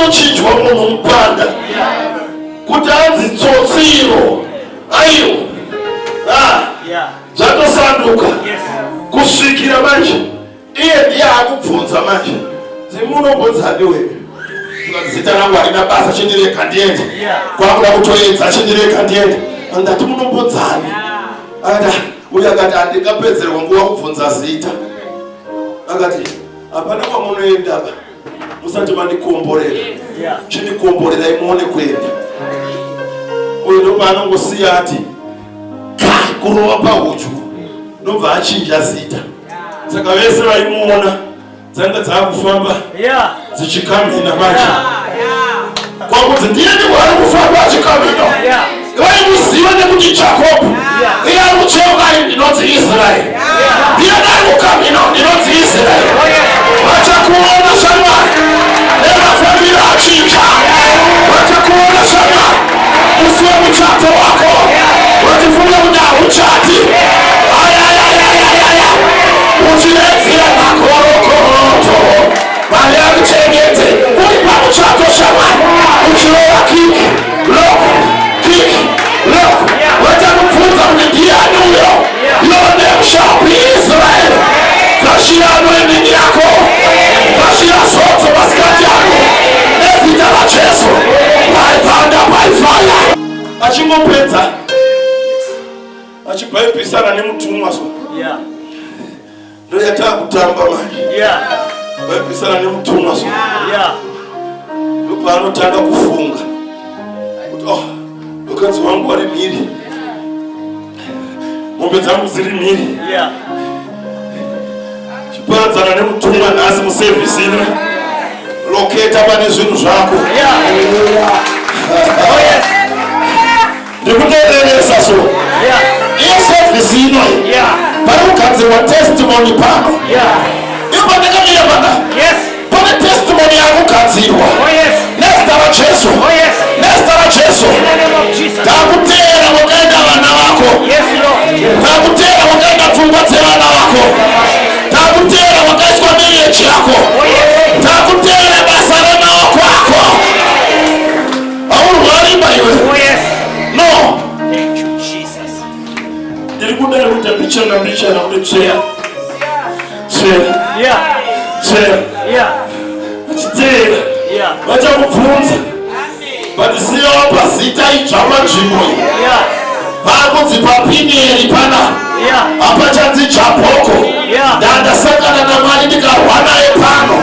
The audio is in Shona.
unochinjwa munhu mupanda kuti anzi tsotsiro aiyo zvatosanduka kusvikira manje. Iye ndiye akubvunza manje zimunombonzani wewe zita rangu harina basa chindireka ndiende kwakuda kutoedza chindireka ndiende andati munombonzani akati uye akati handingapedzerwa nguva kubvunza zita akati hapana kwamunoenda musati mandikomborera chindikomborerai muone kuenda. Uyu ndopaanongosiya ati kurova pahudyu ndobva achinja zita. Saka vese vaimuona dzanga dzaakufamba dzichikamhina manje kwakuti ndiani wari kufamba achikamhina vaimuziva nekuti Jacob iye ari kucheuka ndinonzi Israeri ndiani ari kukamhina ndinonzi Israeri. Vachakuona shamwari nemafambiro achinja, vachakuona shamwari usiwe muchato wako vachifunga kuti hauchati uchinetsira makorokoto mari akuchengete uri pamuchato shamwari uchirova kiki lok vachakubvunza kuti ndiani uyo your name shall be Israel. Kashira anoendini yako kashira zodzo masikati yako nezita raJesu by thunder by fire. Achingopedza achibhaipisana nemutumwa so ndoyatakutamba manje bhaipisana nemutumwa so ndopaanotanga kufunga kuti mukadzi wangu wari mhiri mombe dzangu dziri mhiri chiparadzana nemutumwa nhasi musevhisi ino loketa pane zvinhu zvako ndikutoereresa so iyo sevhisi ino pari kugadzirwa testimony pano iyo pandakamira pana pane testimony yakugadzirwa nezita raJesu nezita raJesu. Takuteera wakaenda vana vako takuteera wakaenda pfungwa dzevana vako takuteera wakaiswa mireji yako takuteera basa remaoko ako haurwarimba iwe no ndiri kudai kuti mbichana kuti tsveya vachiteera vachakubvunza but siyowo pazita idzva panzvimbo iyi pakunzi papinieri pana hapachanzi Jabhoko. Ndandasangana naMwari ndikarwa naye pano